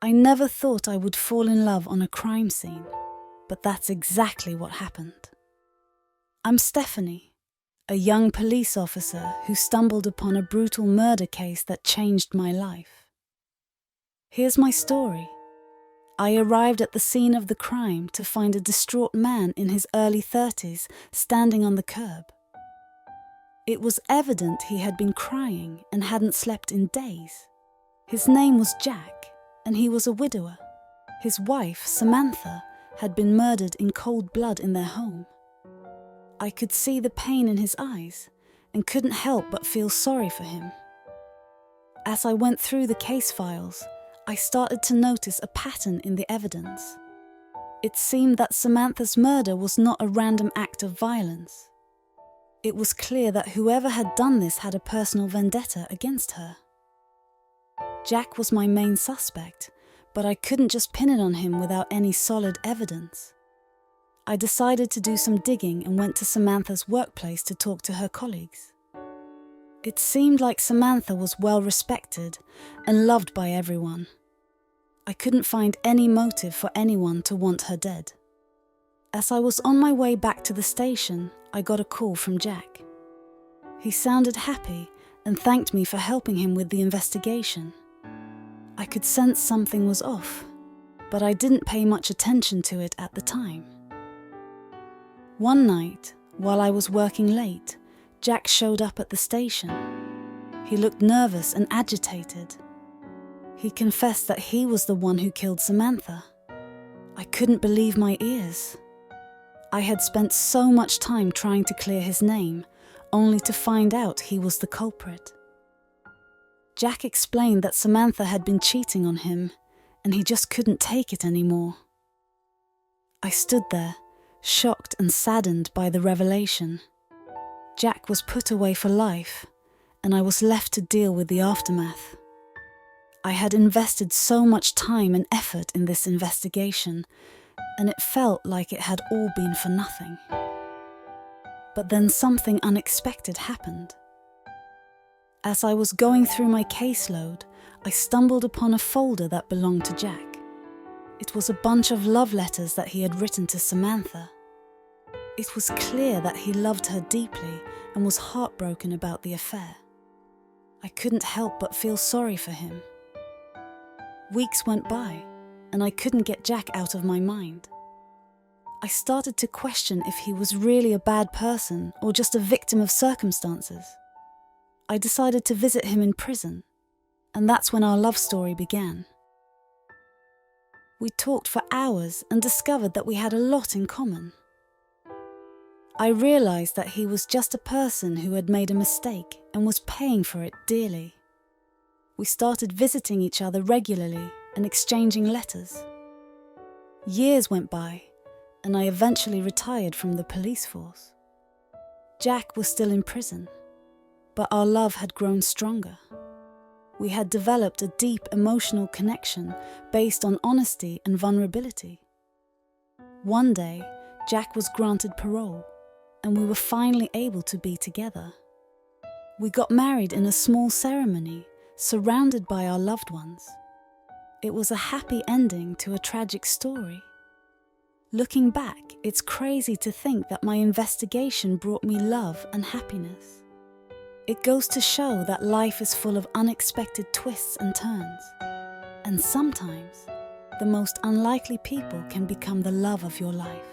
I never thought I would fall in love on a crime scene, but that's exactly what happened. I'm Stephanie, a young police officer who stumbled upon a brutal murder case that changed my life. Here's my story. I arrived at the scene of the crime to find a distraught man in his early 30s standing on the curb. It was evident he had been crying and hadn't slept in days. His name was Jack, and he was a widower. His wife, Samantha, had been murdered in cold blood in their home. I could see the pain in his eyes and couldn't help but feel sorry for him. As I went through the case files, I started to notice a pattern in the evidence. It seemed that Samantha's murder was not a random act of violence. It was clear that whoever had done this had a personal vendetta against her. Jack was my main suspect, but I couldn't just pin it on him without any solid evidence. I decided to do some digging and went to Samantha's workplace to talk to her colleagues. It seemed like Samantha was well respected and loved by everyone. I couldn't find any motive for anyone to want her dead. As I was on my way back to the station, I got a call from Jack. He sounded happy and thanked me for helping him with the investigation. I could sense something was off, but I didn't pay much attention to it at the time. One night, while I was working late, Jack showed up at the station. He looked nervous and agitated. He confessed that he was the one who killed Samantha. I couldn't believe my ears. I had spent so much time trying to clear his name, only to find out he was the culprit. Jack explained that Samantha had been cheating on him, and he just couldn't take it anymore. I stood there, shocked and saddened by the revelation. Jack was put away for life, and I was left to deal with the aftermath. I had invested so much time and effort in this investigation, and it felt like it had all been for nothing. But then something unexpected happened. As I was going through my caseload, I stumbled upon a folder that belonged to Jack. It was a bunch of love letters that he had written to Samantha. It was clear that he loved her deeply and was heartbroken about the affair. I couldn't help but feel sorry for him. Weeks went by, and I couldn't get Jack out of my mind. I started to question if he was really a bad person or just a victim of circumstances. I decided to visit him in prison, and that's when our love story began. We talked for hours and discovered that we had a lot in common. I realized that he was just a person who had made a mistake and was paying for it dearly. We started visiting each other regularly and exchanging letters. Years went by, and I eventually retired from the police force. Jack was still in prison, but our love had grown stronger. We had developed a deep emotional connection based on honesty and vulnerability. One day, Jack was granted parole, and we were finally able to be together. We got married in a small ceremony, surrounded by our loved ones. It was a happy ending to a tragic story. Looking back, it's crazy to think that my investigation brought me love and happiness. It goes to show that life is full of unexpected twists and turns, and sometimes the most unlikely people can become the love of your life.